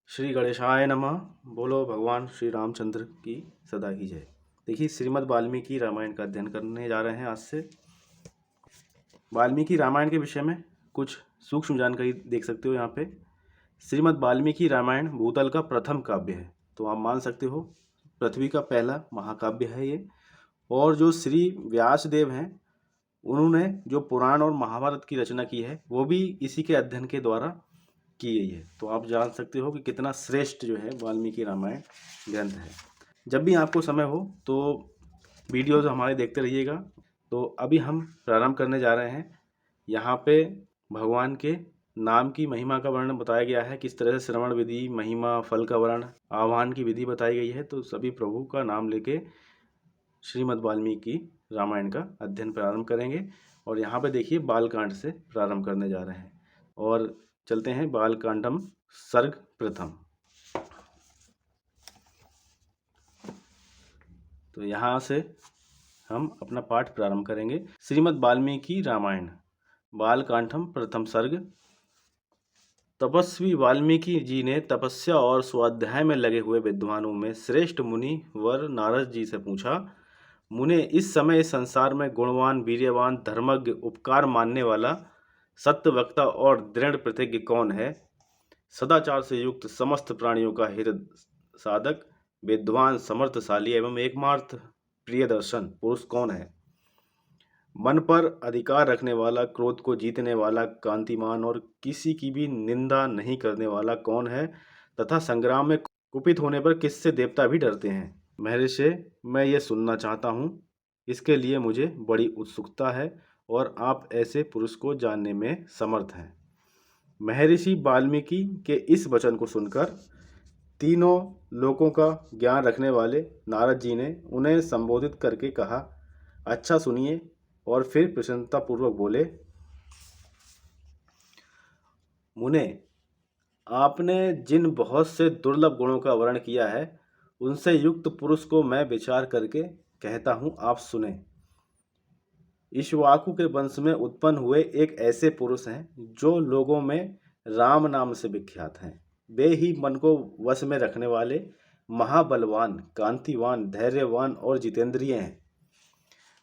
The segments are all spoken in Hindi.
श्री गणेशाय नमः। बोलो भगवान श्री रामचंद्र की सदा की जय। देखिए, श्रीमद् वाल्मीकि रामायण का अध्ययन करने जा रहे हैं आज से। वाल्मीकि रामायण के विषय में कुछ सूक्ष्म जानकारी देख सकते हो यहाँ पे। श्रीमद् वाल्मीकि रामायण भूतल का प्रथम काव्य है, तो आप मान सकते हो पृथ्वी का पहला महाकाव्य है ये। और जो श्री व्यास देव हैं, उन्होंने जो पुराण और महाभारत की रचना की है वो भी इसी के अध्ययन के द्वारा की गई है। तो आप जान सकते हो कि कितना श्रेष्ठ जो है वाल्मीकि रामायण ग्रंथ है। जब भी आपको समय हो तो वीडियोज हमारे देखते रहिएगा। तो अभी हम प्रारंभ करने जा रहे हैं। यहाँ पे भगवान के नाम की महिमा का वर्णन बताया गया है, किस तरह से श्रवण विधि, महिमा, फल का वर्णन, आह्वान की विधि बताई गई है। तो सभी प्रभु का नाम लेके श्रीमद् वाल्मीकि रामायण का अध्ययन प्रारंभ करेंगे। और यहाँ पे देखिए बालकांड से प्रारंभ करने जा रहे हैं और चलते हैं बालकांडम सर्ग प्रथम। तो यहाँ से हम अपना पाठ प्रारंभ करेंगे। श्रीमद् वाल्मीकि रामायण बालकांडम प्रथम सर्ग। तपस्वी वाल्मीकि जी ने तपस्या और स्वाध्याय में लगे हुए विद्वानों में श्रेष्ठ मुनि वर नारद जी से पूछा, मुने, इस समय इस संसार में गुणवान, वीर्यवान, धर्मज्ञ, उपकार मानने वाला, सत्यवक्ता और दृढ़ प्रतिज्ञ कौन है? सदाचार से युक्त, समस्त प्राणियों का हित साधक, विद्वान, समर्थशाली एवं एकमात्र प्रिय दर्शन पुरुष कौन है? मन पर अधिकार रखने वाला, क्रोध को जीतने वाला, कांतिमान और किसी की भी निंदा नहीं करने वाला कौन है? तथा संग्राम में कुपित होने पर किससे देवता भी डरते हैं? महर्षि, मैं ये सुनना चाहता हूँ। इसके लिए मुझे बड़ी उत्सुकता है और आप ऐसे पुरुष को जानने में समर्थ हैं। महर्षि वाल्मीकि के इस वचन को सुनकर तीनों लोकों का ज्ञान रखने वाले नारद जी ने उन्हें संबोधित करके कहा, अच्छा सुनिए। और फिर प्रसन्नतापूर्वक बोले, मुने, आपने जिन बहुत से दुर्लभ गुणों का वर्णन किया है, उनसे युक्त पुरुष को मैं विचार करके कहता हूँ, आप सुने। इक्ष्वाकु के वंश में उत्पन्न हुए एक ऐसे पुरुष हैं जो लोगों में राम नाम से विख्यात हैं। वे ही मन को वश में रखने वाले, महाबलवान, कांतिवान, धैर्यवान और जितेंद्रिय हैं।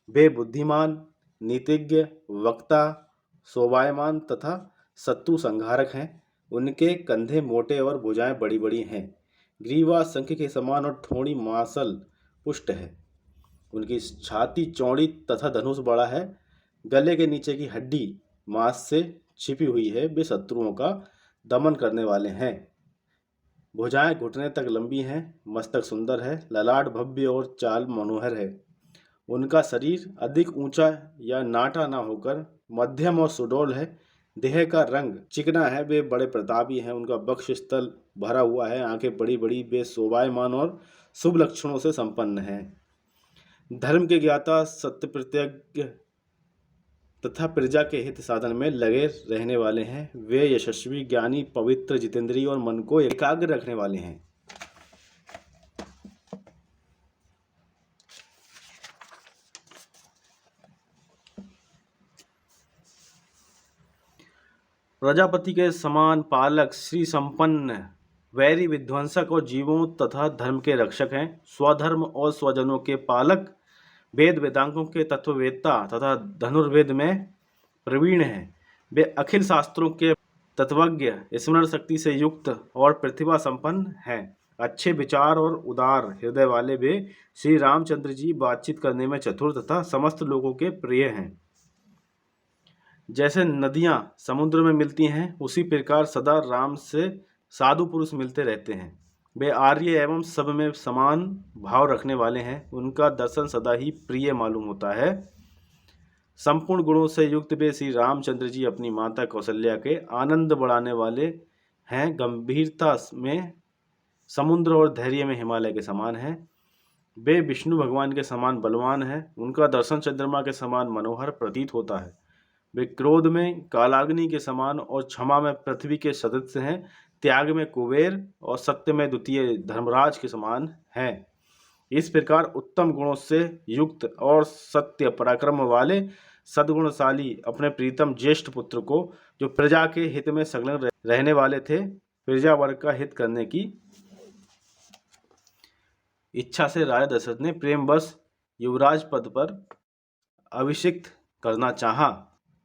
वे बुद्धिमान, नीतिज्ञ, वक्ता, शोभायमान तथा शत्रु संहारक हैं। उनके कंधे मोटे और भुजाएं बड़ी बड़ी हैं। ग्रीवा शंख के समान और ठोड़ी मासल पुष्ट है। उनकी छाती चौड़ी तथा धनुष बड़ा है। गले के नीचे की हड्डी मांस से छिपी हुई है। वे शत्रुओं का दमन करने वाले हैं। भुजाएं घुटने तक लंबी हैं। मस्तक सुंदर है। ललाट भव्य और चाल मनोहर है। उनका शरीर अधिक ऊंचा या नाटा ना होकर मध्यम और सुडौल है। देह का रंग चिकना है। वे बड़े प्रतापी हैं। उनका वक्ष स्थल भरा हुआ है। आंखें बड़ी बड़ी। वे शोभायमान और शुभ लक्षणों से संपन्न हैं। धर्म के ज्ञाता, सत्य प्रतिज्ञ तथा प्रजा के हित साधन में लगे रहने वाले हैं। वे यशस्वी, ज्ञानी, पवित्र, जितेंद्रिय और मन को एकाग्र रखने वाले हैं। प्रजापति के समान पालक, श्री संपन्न, वैरी विध्वंसक और जीवों तथा धर्म के रक्षक हैं। स्वधर्म और स्वजनों के पालक, वेद वेदांगों के तत्ववेत्ता तथा धनुर्वेद में प्रवीण हैं। वे अखिल शास्त्रों के तत्वज्ञ, स्मरण शक्ति से युक्त और प्रतिभा संपन्न हैं। अच्छे विचार और उदार हृदय वाले वे श्री रामचंद्र जी बातचीत करने में चतुर तथा समस्त लोगों के प्रिय हैं। जैसे नदियां समुद्र में मिलती हैं, उसी प्रकार सदा राम से साधु पुरुष मिलते रहते हैं। वे आर्य एवं सब में समान भाव रखने वाले हैं। उनका दर्शन सदा ही प्रिय मालूम होता है। संपूर्ण गुणों से युक्त वे श्री रामचंद्र जी अपनी माता कौशल्या के आनंद बढ़ाने वाले हैं। गंभीरता में समुद्र और धैर्य में हिमालय के समान हैं। वे विष्णु भगवान के समान बलवान हैं। उनका दर्शन चंद्रमा के समान मनोहर प्रतीत होता है। वे क्रोध में कालाग्नि के समान और क्षमा में पृथ्वी के सदस्य हैं। त्याग में कुबेर और सत्य में द्वितीय धर्मराज के समान हैं। इस प्रकार उत्तम गुणों से युक्त और सत्य पराक्रम वाले सद्गुणशाली अपने प्रीतम ज्येष्ठ पुत्र को, जो प्रजा के हित में संलग्न रहने वाले थे, प्रजा वर्ग का हित करने की इच्छा से राजा दशरथ ने प्रेमवश युवराज पद पर अभिषिक्त करना चाहा।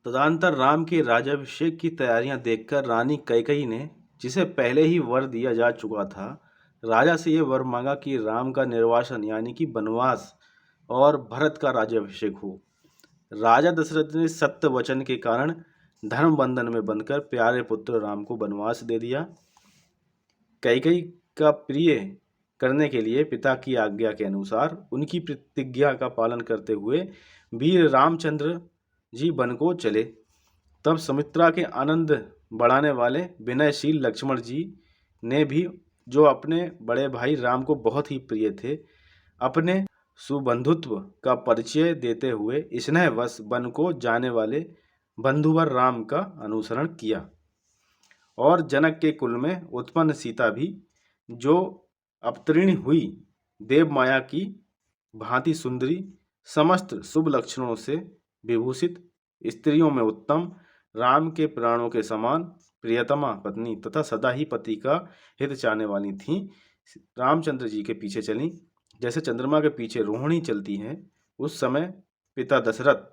तदनंतर राम के राज्याभिषेक की तैयारियां देखकर रानी कैकेयी ने, जिसे पहले ही वर दिया जा चुका था, राजा से यह वर मांगा कि राम का निर्वासन यानी कि वनवास और भरत का राज्याभिषेक हो। राजा दशरथ ने सत्य वचन के कारण धर्म बंधन में बंधकर प्यारे पुत्र राम को वनवास दे दिया। कैकेयी का प्रिय करने के लिए पिता की आज्ञा के अनुसार उनकी प्रतिज्ञा का पालन करते हुए वीर रामचंद्र जी वन को चले। तब सुमित्रा के आनंद बढ़ाने वाले विनयशील लक्ष्मण जी ने भी, जो अपने बड़े भाई राम को बहुत ही प्रिय थे, अपने सुबंधुत्व का परिचय देते हुए स्नेहवश वन को जाने वाले बंधुवर राम का अनुसरण किया। और जनक के कुल में उत्पन्न सीता भी, जो अवतीर्ण हुई देव माया की भांति सुंदरी, समस्त शुभ लक्षणों से विभूषित, स्त्रियों में उत्तम, राम के प्राणों के समान प्रियतमा पत्नी तथा सदा ही पति का हित चाहने वाली थीं, रामचंद्र जी के पीछे चलीं। जैसे चंद्रमा के पीछे रोहिणी चलती हैं, उस समय पिता दशरथ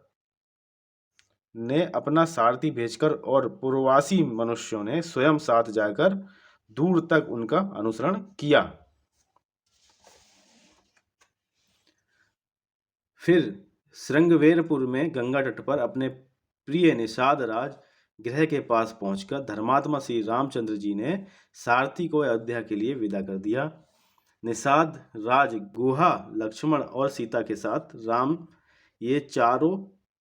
ने अपना सारथी भेजकर और पूर्ववासी मनुष्यों ने स्वयं साथ जाकर दूर तक उनका अनुसरण किया। फिर श्रृंगवेरपुर में गंगा तट पर अपने प्रिय निषाद राज गृह के पास पहुंचकर धर्मात्मा श्री रामचंद्र जी ने सारथी को अयोध्या के लिए विदा कर दिया। निषाद राज गुहा, लक्ष्मण और सीता के साथ राम ये चारों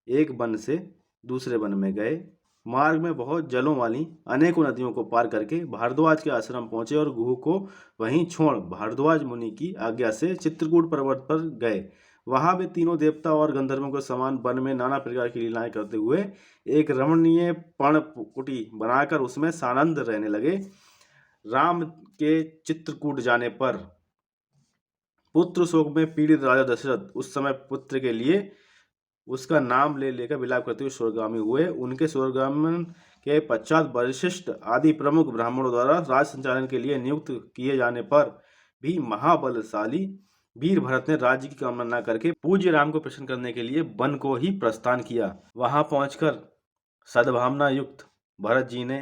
एक वन से दूसरे वन में गए। मार्ग में बहुत जलों वाली अनेकों नदियों को पार करके भारद्वाज के आश्रम पहुंचे और गुह को वहीं छोड़ भारद्वाज मुनि की आज्ञा से चित्रकूट पर्वत पर गए। वहां वे तीनों देवता और गंधर्वों के समान वन में नाना प्रकार की लीलाएं करते हुए एक रमणीय पर्णकुटी बनाकर उसमें सानंद रहने लगे। राम के चित्रकूट जाने पर पुत्र शोक में पीड़ित राजा दशरथ उस समय पुत्र के लिए उसका नाम ले लेकर विलाप करते हुए स्वर्गगामी हुए। उनके स्वर्गगमन के पश्चात वशिष्ठ आदि प्रमुख ब्राह्मणों द्वारा राज संचालन के लिए नियुक्त किए जाने पर भी महाबलशाली वीर भरत ने राज्य की कामना न करके पूज्य राम को प्रसन्न करने के लिए वन को ही प्रस्थान किया। वहां पहुंचकर सद्भावना युक्त भरत जी ने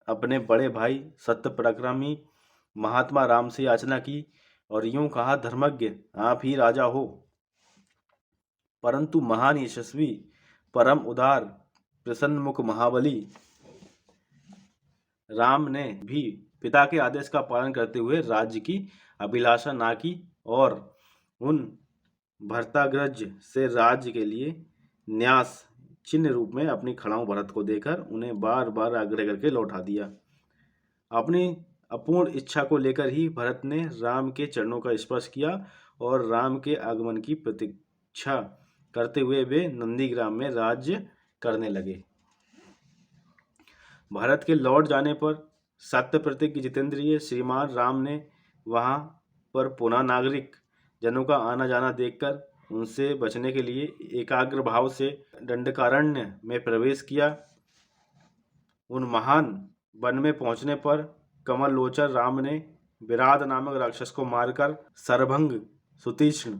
अपने बड़े भाई सत्य पराक्रमी महात्मा राम से याचना की और यूं कहा, धर्मज्ञ आप ही राजा हो, परंतु महान यशस्वी परम उदार प्रसन्न मुख महाबली राम ने भी पिता के आदेश का पालन करते हुए राज्य की अभिलाषा ना की और उन भरताग्रज से राज्य के लिए न्यास चिन्ह रूप में अपनी खड़ाऊ भरत को देकर उन्हें बार बार आग्रह करके लौटा दिया। अपनी अपूर्ण इच्छा को लेकर ही भरत ने राम के चरणों का स्पर्श किया और राम के आगमन की प्रतीक्षा करते हुए वे नंदीग्राम में राज्य करने लगे। भरत के लौट जाने पर सत्य प्रतिज्ञ जितेंद्रिय श्रीमान राम ने वहां पर पुनः नागरिक जनों का आना जाना देखकर उनसे बचने के लिए एकाग्र भाव से दंडकारण्य में प्रवेश किया। उन महान वन में पहुंचने पर कमल लोचन राम ने विराट नामक राक्षस को मारकर सरभंग, सुतीक्ष्ण,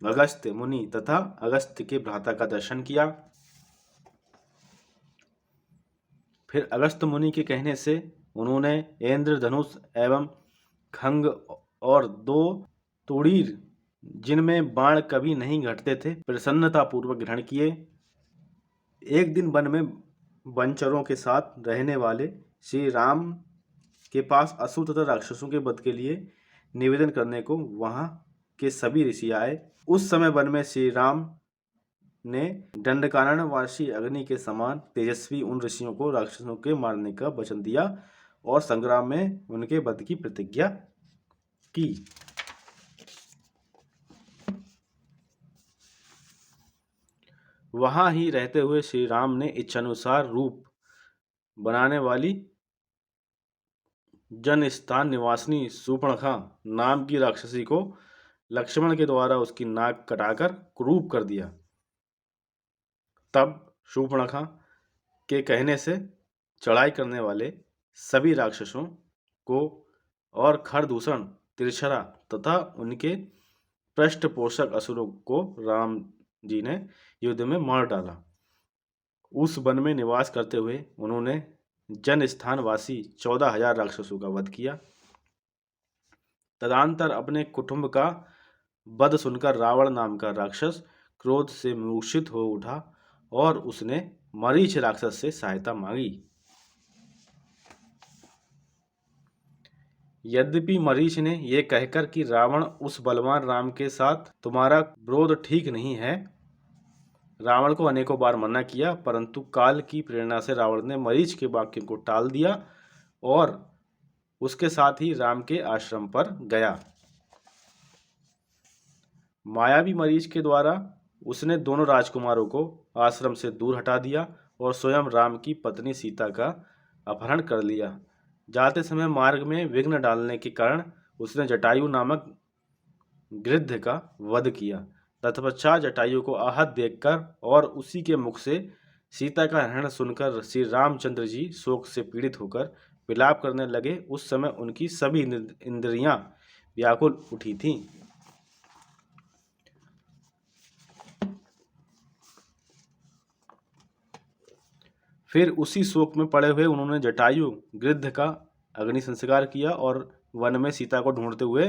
अगस्त्य मुनि तथा अगस्त्य के भ्राता का दर्शन किया। फिर अगस्त्य मुनि के कहने से उन्होंने इंद्र धनुष एवं खंग और 2 तोड़ीर, जिनमें बाण कभी नहीं घटते थे, प्रसन्नता पूर्वक ग्रहण किए। एक दिन वन में वनचरों के साथ रहने वाले श्री राम के पास असुर तथा राक्षसों के वध के लिए निवेदन करने को वहां के सभी ऋषि आए। उस समय वन में श्री राम ने दंडकारण्यवासी अग्नि के समान तेजस्वी उन ऋषियों को राक्षसों के मारने का वचन दिया और संग्राम में उनके वध की प्रतिज्ञा की। वहां ही रहते हुए श्री राम ने इच्छानुसार रूप बनाने वाली जनस्थान निवासिनी शूर्पणखा नाम की राक्षसी को लक्ष्मण के द्वारा उसकी नाक कटाकर क्रूप कर दिया। तब शूर्पणखा के कहने से चढ़ाई करने वाले सभी राक्षसों को और खरदूषण, तिरछरा तथा उनके पृष्ठपोषक असुरों को राम जी ने युद्ध में मार डाला। उस वन में निवास करते हुए उन्होंने जन स्थानवासी 14,000 राक्षसों का वध किया। तदनंतर अपने कुटुंब का वध सुनकर रावण नाम का राक्षस क्रोध से मूर्छित हो उठा और उसने मरीच राक्षस से सहायता मांगी। यद्यपि मरीच ने यह कहकर कि रावण उस बलवान राम के साथ तुम्हारा विरोध ठीक नहीं है, रावण को अनेकों बार मना किया, परंतु काल की प्रेरणा से रावण ने मरीच के वाक्य को टाल दिया और उसके साथ ही राम के आश्रम पर गया। मायावी मरीच के द्वारा उसने दोनों राजकुमारों को आश्रम से दूर हटा दिया और स्वयं राम की पत्नी सीता का अपहरण कर लिया। जाते समय मार्ग में विघ्न डालने के कारण उसने जटायु नामक गृध्र का वध किया। तत्पश्चात जटायु को आहत देखकर और उसी के मुख से सीता का हरण सुनकर श्री रामचंद्र जी शोक से पीड़ित होकर विलाप करने लगे। उस समय उनकी सभी इंद्रियां व्याकुल उठी थीं। फिर उसी शोक में पड़े हुए उन्होंने जटायु गृध्र का अग्नि संस्कार किया और वन में सीता को ढूंढते हुए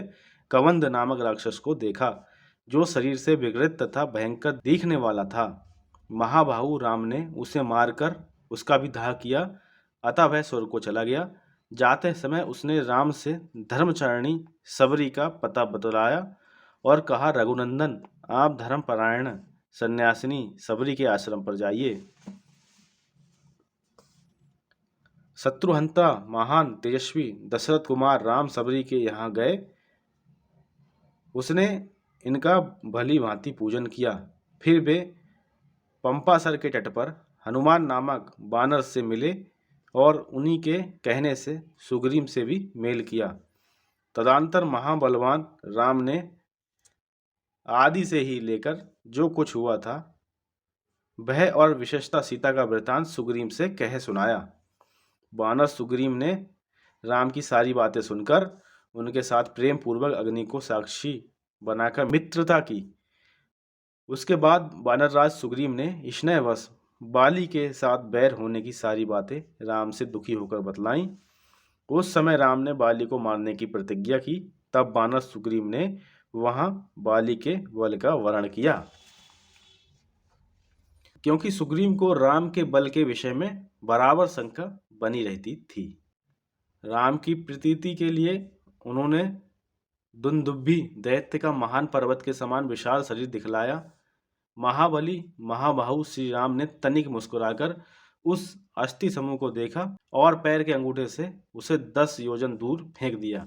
कवंद नामक राक्षस को देखा, जो शरीर से विकृत तथा भयंकर दिखने वाला था। महाबाहु राम ने उसे मारकर उसका भी दाह किया, अतः वह स्वर्ग को चला गया। जाते समय उसने राम से धर्मचारिणी सबरी का पता बतलाया और कहा, रघुनंदन, आप धर्मपरायण सन्यासिनी सबरी के आश्रम पर जाइए। शत्रुहंता महान तेजस्वी दशरथ कुमार राम सबरी के यहाँ गए। उसने इनका भली भांति पूजन किया। फिर वे पंपासर के तट पर हनुमान नामक बानर से मिले और उन्हीं के कहने से सुग्रीव से भी मेल किया। तदनंतर महाबलवान राम ने आदि से ही लेकर जो कुछ हुआ था वह और विशेषता सीता का वृतांत सुग्रीव से कह सुनाया। बानर सुग्रीव ने राम की सारी बातें सुनकर उनके साथ प्रेम पूर्वक अग्नि को साक्षी बनाकर मित्रता की। उसके बाद वानरराज सुग्रीव ने स्नेहवश बाली के साथ बैर होने की सारी बातें राम से दुखी होकर बतलाईं। उस समय राम ने बाली को मारने की प्रतिज्ञा की। तब बानर सुग्रीव ने वहां बाली के बल का वर्णन किया। क्योंकि सुग्रीव को राम के बल के विषय में बराबर शंका बनी रहती थी। राम की प्रीति के लिए उन्होंने दुंदुभि दैत्य का महान पर्वत के समान विशाल शरीर दिखलाया। महाबली महाबाहु श्री राम ने तनिक मुस्कुराकर उस अस्थि समूह को देखा और पैर के अंगूठे से उसे 10 योजन दूर फेंक दिया।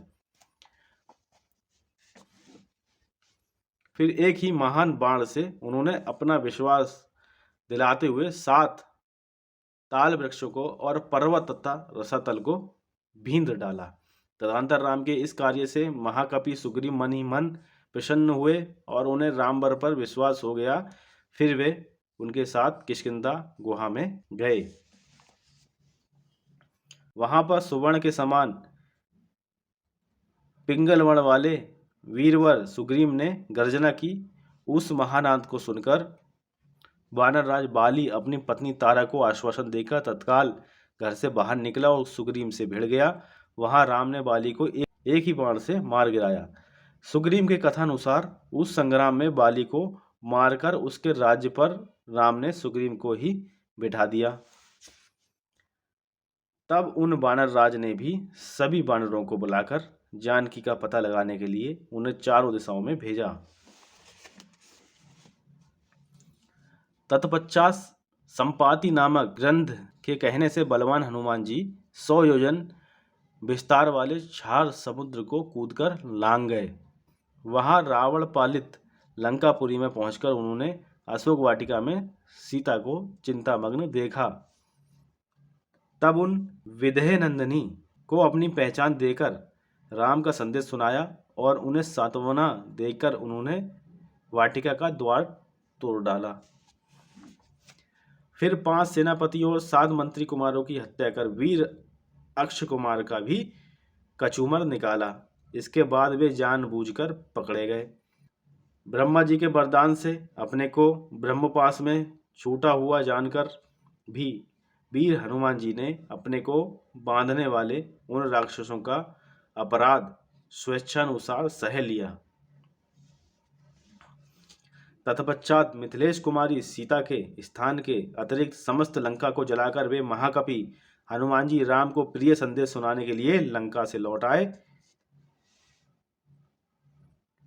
फिर एक ही महान बाण से उन्होंने अपना विश्वास दिलाते हुए 7 ताल वृक्षों को और पर्वत तथा रसातल को भींद डाला। तदनंतर राम के इस कार्य से महाकपि सुग्रीव मन ही मन प्रसन्न हुए और उन्हें रामवर पर विश्वास हो गया। फिर वे उनके साथ किष्किंधा गुहा में गए। वहां पर सुवर्ण के समान पिंगल वर्ण वाले वीरवर सुग्रीव ने गर्जना की। उस महानाद को सुनकर वानरराज बाली अपनी पत्नी तारा को आश्वासन देकर तत्काल घर से बाहर निकला और सुग्रीव से भिड़ गया। वहां राम ने बाली को एक ही बाण से मार गिराया। सुग्रीव के कथानुसार उस संग्राम में बाली को मारकर उसके राज्य पर राम ने सुग्रीव को ही बिठा दिया। तब उन वानरराज ने भी सभी वानरों को बुलाकर जानकी का पता लगाने के लिए उन्हें चारों दिशाओं में भेजा। तत्पश्चात संपाति नामक ग्रंथ के कहने से बलवान हनुमान जी 100 योजन विस्तार वाले क्षार समुद्र को कूदकर लांग गए। वहां रावण पालित लंकापुरी में पहुंचकर उन्होंने अशोक वाटिका में सीता को चिंतामग्न देखा। तब उन विदेह नंदिनी को अपनी पहचान देकर राम का संदेश सुनाया और उन्हें सांत्वना देकर उन्होंने वाटिका का द्वार तोड़ डाला। फिर 5 सेनापति और 7 मंत्री कुमारों की हत्या कर वीर अक्ष कुमार का भी कचूमर निकाला। इसके बाद वे जानबूझकर पकड़े गए। ब्रह्मा जी के वरदान से अपने को ब्रह्मपाश में छूटा हुआ जानकर भी वीर हनुमान जी ने अपने को बांधने वाले उन राक्षसों का अपराध स्वेच्छानुसार सह लिया। तत्पश्चात मिथिलेश कुमारी सीता के स्थान के अतिरिक्त समस्त लंका को जलाकर वे महाकपि हनुमान जी राम को प्रिय संदेश सुनाने के लिए लंका से लौट आए।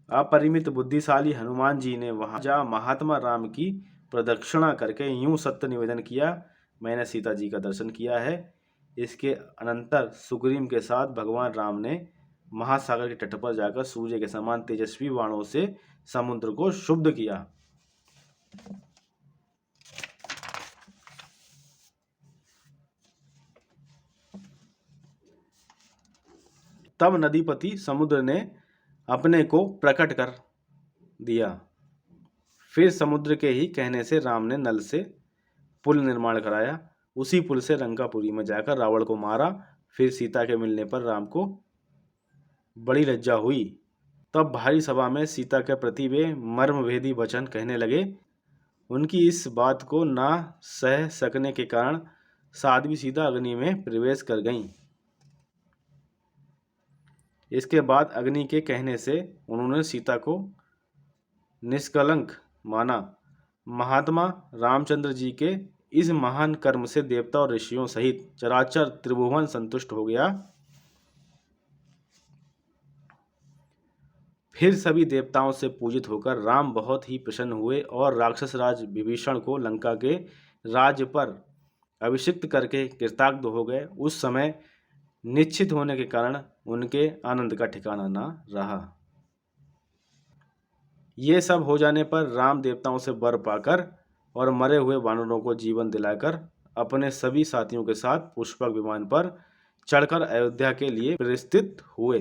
अपरिमित बुद्धिशाली हनुमान जी ने वहां जा महात्मा राम की प्रदक्षिणा करके यूं सत्य निवेदन किया, मैंने सीता जी का दर्शन किया है। इसके अनंतर सुग्रीव के साथ भगवान राम ने महासागर के तट पर जाकर सूर्य के समान तेजस्वी बाणों से समुद्र को शुद्ध किया। तब नदीपति समुद्र ने अपने को प्रकट कर दिया। फिर समुद्र के ही कहने से राम ने नल से पुल निर्माण कराया। उसी पुल से लंकापुरी में जाकर रावण को मारा। फिर सीता के मिलने पर राम को बड़ी लज्जा हुई। तब भारी सभा में सीता के प्रति वे मर्मभेदी वचन कहने लगे। उनकी इस बात को ना सह सकने के कारण साध्वी सीता अग्नि में प्रवेश कर गईं। इसके बाद अग्नि के कहने से उन्होंने सीता को निष्कलंक माना। महात्मा रामचंद्र जी के इस महान कर्म से देवता और ऋषियों सहित चराचर त्रिभुवन संतुष्ट हो गया। फिर सभी देवताओं से पूजित होकर राम बहुत ही प्रसन्न हुए और राक्षस राज विभीषण को लंका के राज्य पर अभिषिक्त करके कृतार्थ हो गए। उस समय निश्चित होने के कारण उनके आनंद का ठिकाना न रहा। ये सब हो जाने पर राम देवताओं से वर पाकर और मरे हुए वानरों को जीवन दिलाकर अपने सभी साथियों के साथ पुष्पक विमान पर चढ़कर अयोध्या के लिए प्रस्थित हुए।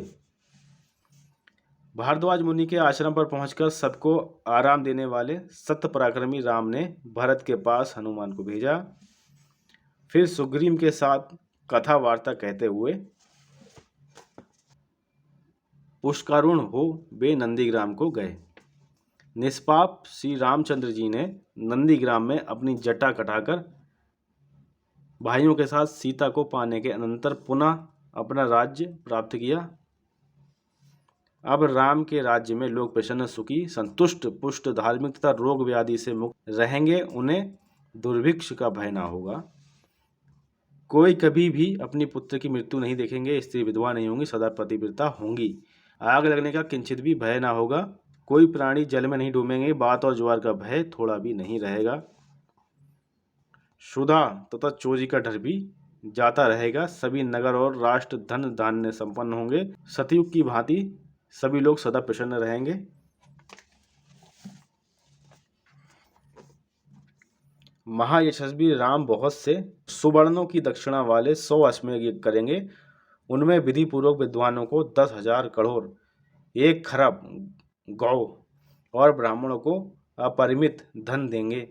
भारद्वाज मुनि के आश्रम पर पहुंचकर सबको आराम देने वाले सत्य पराक्रमी राम ने भरत के पास हनुमान को भेजा। फिर सुग्रीव के साथ कथा वार्ता कहते हुए पुष्करुण हो वे नंदीग्राम को गए। निष्पाप श्री रामचंद्र जी ने नंदीग्राम में अपनी जटा कटाकर भाइयों के साथ सीता को पाने के अनंतर पुनः अपना राज्य प्राप्त किया। अब राम के राज्य में लोग प्रसन्न, सुखी, संतुष्ट, पुष्ट, धार्मिक तथा रोग व्याधि से मुक्त रहेंगे। उन्हें दुर्भिक्ष का भय ना होगा। कोई कभी भी अपनी पुत्र की मृत्यु नहीं देखेंगे। स्त्री विधवा नहीं होंगी, सदा पतिव्रता होंगी। आग लगने का किंचित भी भय ना होगा। कोई प्राणी जल में नहीं डूबेंगे। बात और ज्वार का भय थोड़ा भी नहीं रहेगा। क्षुधा तथा चोरी का डर भी जाता रहेगा। सभी नगर और राष्ट्र धन धान्य संपन्न होंगे। सतयुग की भांति सभी लोग सदा प्रसन्न रहेंगे। महायशस्वी राम बहुत से सुवर्णों की दक्षिणा वाले 100 अश्वमेध करेंगे। उनमें विधि पूर्वक विद्वानों को 10,000 करोड़, 1 खरब गौ और ब्राह्मणों को अपरिमित धन देंगे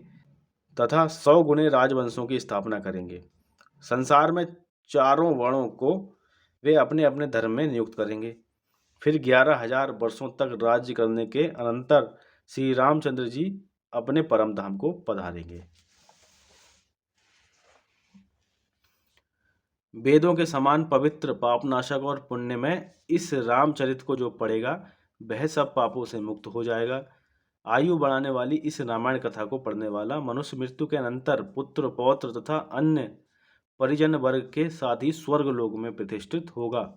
तथा 100 गुणे राजवंशों की स्थापना करेंगे। संसार में चारों वर्णों को वे अपने अपने धर्म में नियुक्त करेंगे। फिर 11,000 वर्षों तक राज्य करने के अनंतर श्री रामचंद्र जी अपने परम धाम को पधारेंगे। वेदों के समान पवित्र, पापनाशक और पुण्यमय इस रामचरित को जो पढ़ेगा वह सब पापों से मुक्त हो जाएगा। आयु बढ़ाने वाली इस रामायण कथा को पढ़ने वाला मनुष्य मृत्यु के अनंतर पुत्र, पौत्र तथा अन्य परिजन वर्ग के साथ ही स्वर्ग लोक में प्रतिष्ठित होगा।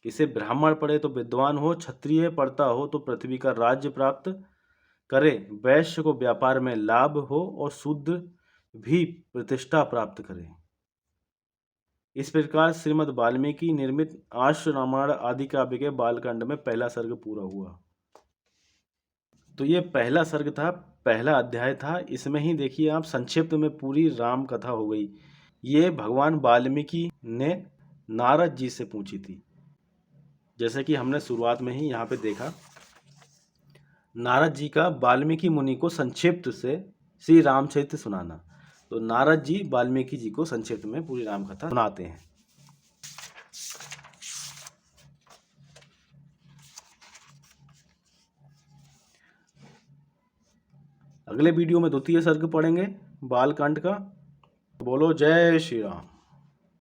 इसे ब्राह्मण पढ़े तो विद्वान हो, क्षत्रिय पढ़ता हो तो पृथ्वी का राज्य प्राप्त करे, वैश्य को व्यापार में लाभ हो और शूद्र भी प्रतिष्ठा प्राप्त करे। इस प्रकार श्रीमद् वाल्मीकि निर्मित आश्व रामायण आदि काव्य के बालकांड में पहला सर्ग पूरा हुआ। तो ये पहला सर्ग था, पहला अध्याय था। इसमें ही देखिए आप संक्षिप्त में पूरी राम कथा हो गई। ये भगवान वाल्मीकि ने नारद जी से पूछी थी। जैसे कि हमने शुरुआत में ही यहाँ पे देखा, नारद जी का वाल्मीकि मुनि को संक्षिप्त से श्री रामचरित्र सुनाना। तो नारद जी वाल्मीकि जी को संक्षिप्त में पूरी राम कथा सुनाते हैं। अगले वीडियो में द्वितीय सर्ग पढ़ेंगे बालकांड का। बोलो जय श्री राम।